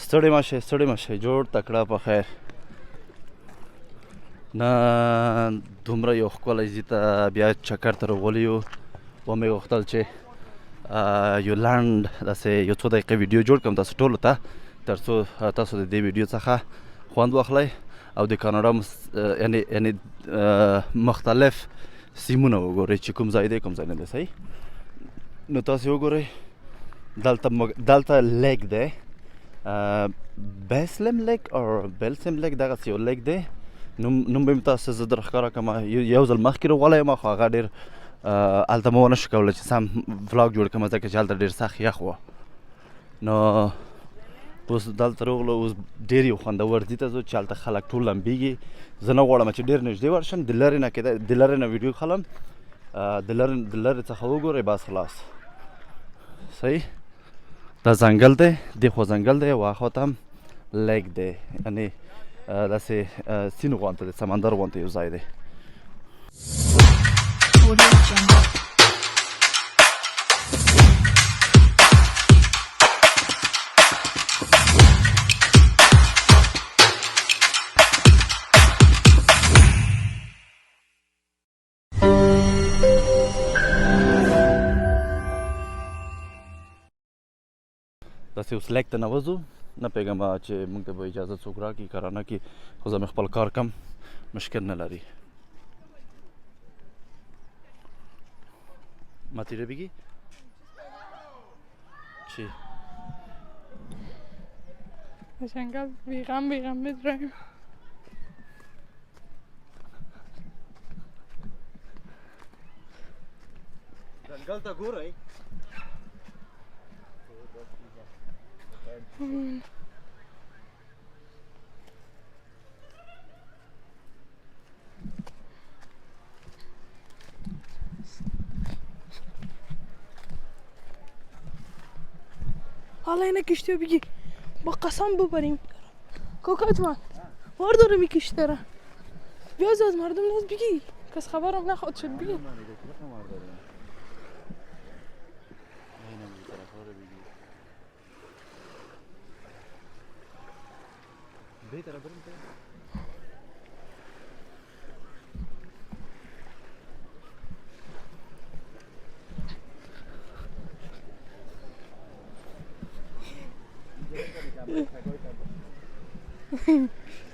ستړی مشه جوړ تکړه په خیر نه دومره یو ښکلی ځي ته بیا چکر ته راغلي یو ومې غوښتل چې یو لنډ داسې یو څو دقیقې ویډیو جوړ کړم تاسو ټولو ته تر څو تاسو د دې ویډیو څخه خوند واخلئ او د کاناډا یعنې مختلف سیمونه وګورئ چې کوم ځای دی کوم ځای نه دی صحیح نو تاسې وګورئ دلته لیک دی بیسلم لیک او بیلسم لیک دغسې یو لیک دی نوم به مې تاسو زه در ښکاره کړم یو ځل مخکې راغلی یم خو هغه ډېر هلته مو ونه شو کولی چې سم ولاګ جوړ کړم ځکه چې هلته ډېر سخت یخ وه نو اوس دلته راغلو اوس ډېر یو خوندور ځي ته ځو چې هلته خلک ټول لمبېږي زه نه غواړم چې ډېر نږدې ورشم د لرې نه ویډیو خلم د لرې څخه وګورئ بس خلاص صحیح دا ځنګل دی دې خوا ځنګل دی او هاخوا ته هم لیک دی یعنې داسې سیند غوندې دی سمندر غوندې یو ځای دی داسې اوس لیک ته نوځو نه پوهېږم چې موږ ته به اجازه څوک راکړي که رانه کړي خو زه مې خپل کار کم مشکل نه لري ماتیره بگی؟ چی؟ جنگل بیغم بدریم جنگل تا گورای؟ حالا اینه کشتی بگی با قسم ببریم کوکات من واردارم این کشتی را بیاز از مردم نیست بگی کس خبرم نخواد شد بگی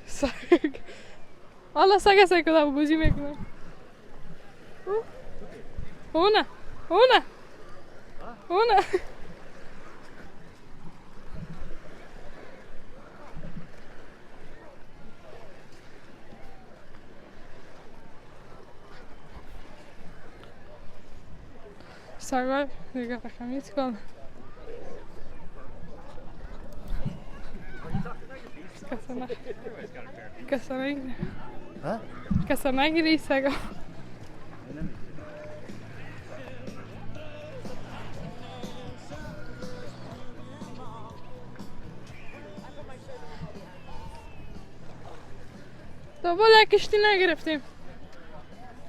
سگ حالا سگ کدام بوزی میکنم اونه سگای دیگه رقمیت کن کسا نگیری سگا تو بالا کشتی نگرفتیم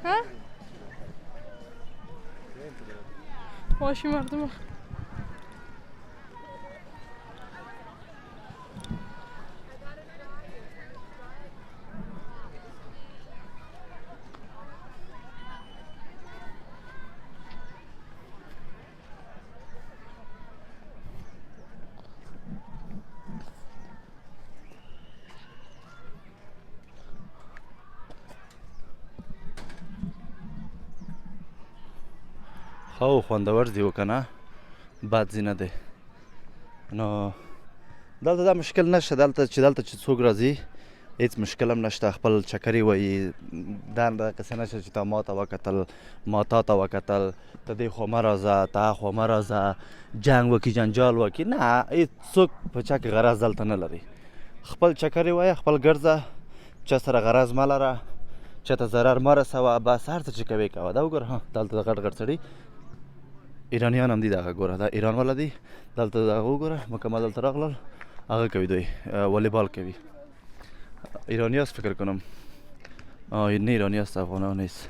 ها؟ باشی مردم خو خوندور دی وکنه بد ځای نه دی نو دلته دا مشکل نشته دلته چې څوک راځي هیڅ مشکل هم نشته خپل چکرې وایي دا دقسې نشته چې تا ما ته وکتل ما تا ته وکتل ته دې خوا مه راځه ته هغه خوا مه راځه جنګ وکړي جنجال وکړي نه هېڅوک په چا کې غرض دلته نه لري خپل چکرې وایه خپل ګرځه چا سره غرض مه لره چا ته ضرر مه رسوه بس هر څه چې کوې کوه دا وګوره ها دلته غټ غټ سړي ایرانیان هم دي دغه ګوره دا ایران والا دي دلته دغه وګوره مکمل دلته راغلل هغه کوي دوی والیبال کوي ایرانی هست فکر کنم نه ایرانی هست افغانان نیست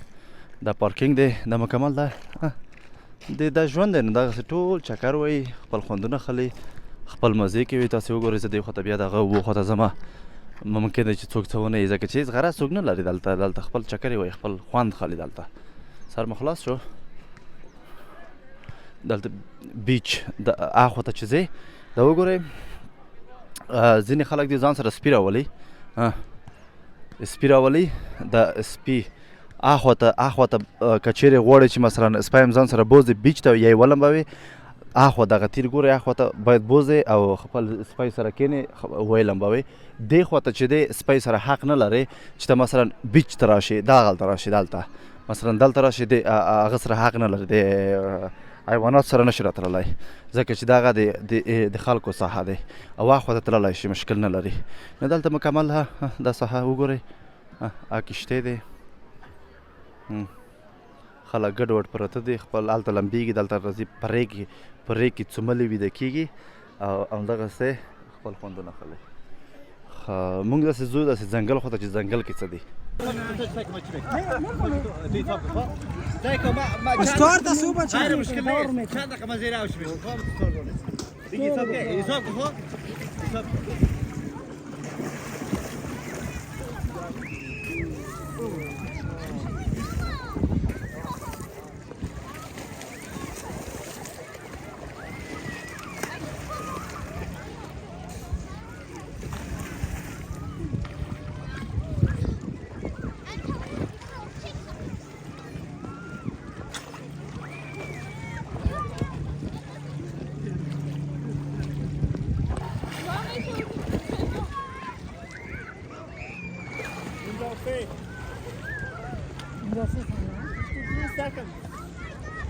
دا پارکینګ دی دا مکمل دا ژوند دی نو دغسې ټول چکر وایي خپل خوندونه خلي خپل مزې کوي. تاسې وګورئ زه دې خواته بیا دغه و خواته ځمه، ممکن دی چې څوک څه ونه یي ځکه چې هېڅ غرض څوک نه لري دلته خپل چکرې وایي، خپل خوند خالي. دلته سر مو خلاص شو، دلته بیچ د اخواته چې ځئ دا وګورئ ځینې خلک دې ځان سره سپي راولي، سپي راولي. د سپي اخواته که چیرې غواړئ چې مثلا سپی هم ځان سره بوځئ بیچ ته یا یې ولمبوي، اخوا دغه تیر ګورئ اخواته باید بوځئ او خپل سپی سره کښېنئ ویې لمبوئ. دې خواته چې دی سپی سره حق نه لرئ چې ته مثلا بیچ ته راشئ، دغلته راشئ، دلته مثلا دلته راشئ، دی هغه سره حق نه لرئ، د حیوانات سره نشي راتللی ځکه چې دغه د خلکو ساحه دی او اخواته تللی شي، مشکل نه لري. نو دلته مکمل دا ساحه وګورئ، کښتۍ دی، خلک ګډوډ پراته دي، خپل هلته لمبېږي، دلته راځي پرې کې څوملې ویده کېږي او همدغسې خپل خوندونه اخلي. مونږ داسې ځو داسې ځنګل خواته چې ځنګل کې څه دي.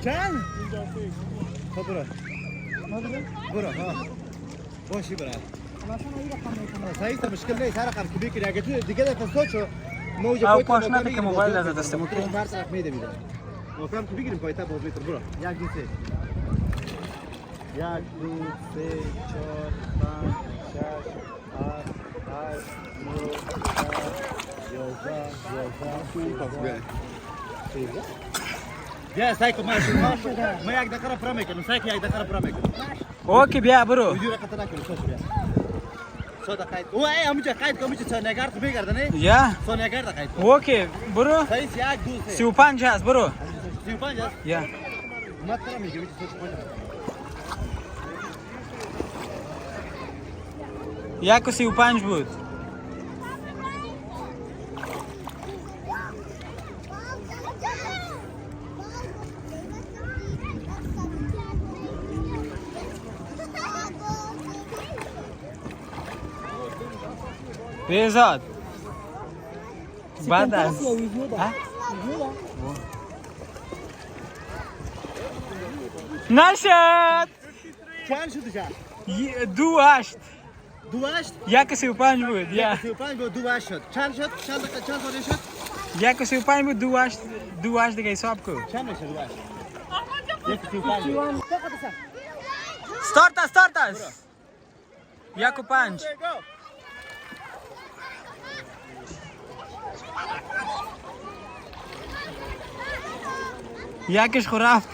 چند؟ خب برو برو ها باشی برو صحیح تا مشکل نیست، هر رقم که بگیری اگه تو دیگه در پسوچو موجه او پاش نده که موبایل از دست مو کنیم هر طرف میده میده موفهم که بگیریم پایتا باز میتر برو یک دو سه یک دو سه چهار پنج شش هفت هشت نو ده 11 بیا سایکو ماشین ما یک دقیقه فرا میکنم سایکو یک دقیقه فرا میکنم اوکی بیا برو ویدیو قطع نکنم سوش بیا سودا قاید او ای همونجا قاید کنم چه نگار تو میگردن یا سو نگار قاید اوکی برو صحیح یک دو سه 35 هست برو 35 هست یا مت فرا میگم چه یک و 35 بود بهزاد بعد از نشد چند شده شد 2-8 2-8 یک 35 بود یا 35 بود 2-8 شد چند شد چند ساله شد یک 35 بود 2-8 دیگه حساب کن چند میشه 2-8 یک 35 استارت است 1 و 5 یکش خو رفت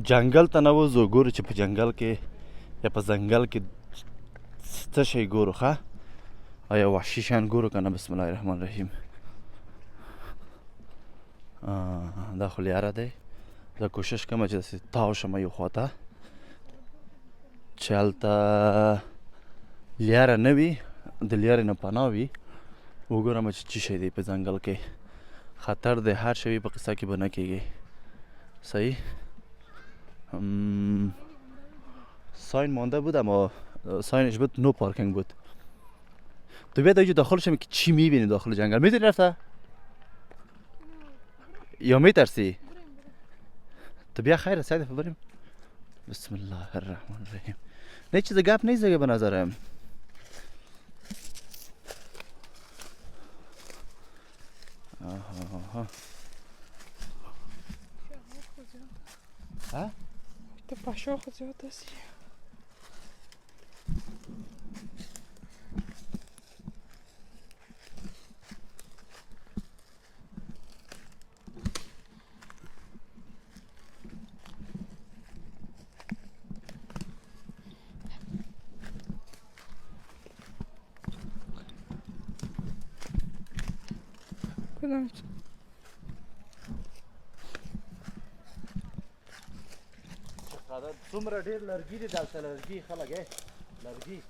جنگل ته نوځو ګورو چې په جنگل کې یا په ځنګل کې څه شی ګورو ښه آیا وحشي شیان ګورو که نه بسم الله الرحمن الرحیم دا خو لیاره دی زه کوشش کوم چې داسې تاو شم یو خواته چې هلته لیاره نه وي د لیارې نه پناه وي وګورم چې څه شی دی په ځنګل کې خطر دی هر شی په قصه کې به نه کیږي صحیح ساین مانده بود اما ساینش بود نو پارکینگ بود تو بیاد اینجا داخل شم که چی میبینی داخل جنگل میدونی رفته؟ یا میترسی؟ تو بیا خیر سعی دفعه بریم بسم الله الرحمن الرحیم نه چیز گپ نیست دیگه به نظرم ته پاشو خو زیات هستی کدام څومره ډېر لرګي دي دلته لرګي خلک لرګي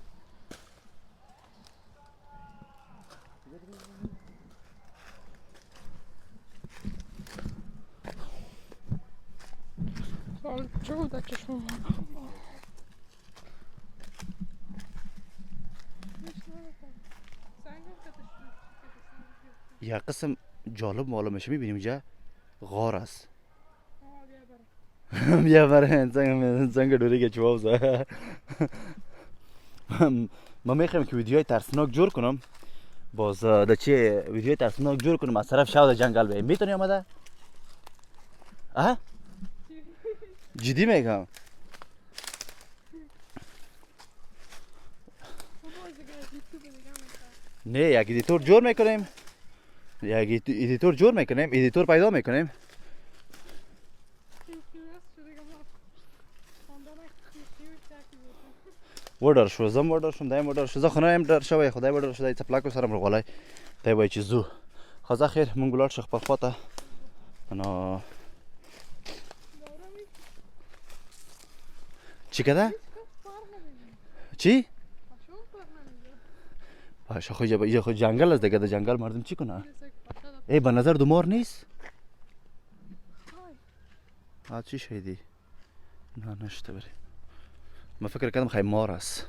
سال چوده چشم یه قسم جالب معلومه میبینیم اینجا غار است بیا برای څنګه ډوری کې چوبه ما میخوایم که ویدیوهای ترسناک جور کنم باز د چه ویدیوهای ترسناک جور کنم از طرف شاو جنگل به میتونی آمده جدی میگم نه یک ادیتور جور میکنیم ادیتور پیدا میکنیم وډر شو زم وډر شوم دایم وډر شو زه خو نه یم ډر شوی خدای وډر شو دای څپلاکو سره مرغولی دی وایي چې ځو خو زه خیر مونږ ولاړ شو خپل خواته نو چی که ده؟ چی؟ باشه خو اینجا خو جنگل است دیگه در جنگل مردم چی کنه؟ ای به نظر دو مار نیست؟ چی شدی؟ نه نشته بریم من فکر کردم خیلی مار است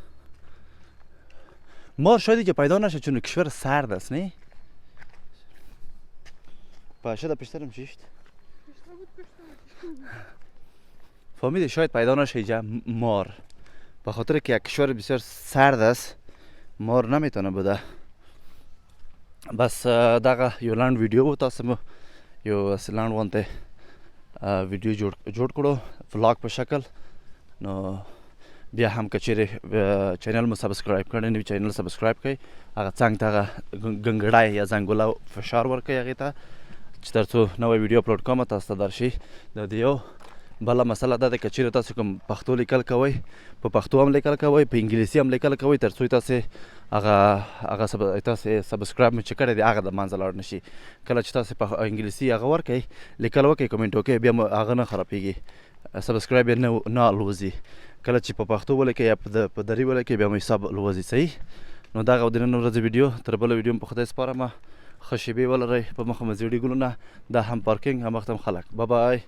مار شاید که پیدا نشه چون کشور سرد است نه؟ باشه در پشترم چیشت؟ فهمیدی شاید پیدا نشه اینجا مار به خاطر که یک کشور بسیار سرد است مار نمیتونه بده بس دغه یو لاند ویډیو و تاسو مو یو لاند وانته ویډیو جوړ کړو ولاګ په شکل نو بیا هم کچېرې چینل مو سبسکرایب کړی نه وي چینل سبسکرایب کړئ هغه څنګ ته هغه ګنګړی یا زنګوله فشار ورکړئ هغې ته چې تر څو نوی ویډیو اپلوډ کوم تاسو ته درشي د دې یو بله مسله دا ده که چیرې تاسو کوم پښتو لیکل کوئ په پښتو هم لیکل کوئ په انګلیسي هم لیکل کوئ تر څو تاسې هغه تاسې سبسکرایب مو چې کړی دی هغه د منځه لاړ نه شي کله چې تاسې په انګلیسي هغه ورکئ لیکل وکئ کمنټ وکئ بیا هغه نه خرابېږي سبسکرایب یې نه الوځي کله چې په پښتو ولیکئ یا په دري ولیکئ بیا مو حساب الوځي صحیح نو دغه د نن ورځې ویډیو تر بله ویډیو په خدای سپارم ښه شېبې ولرئ په مخه مو زیړي ګلونه دا هم پارکینګ هم وخت هم خلک بای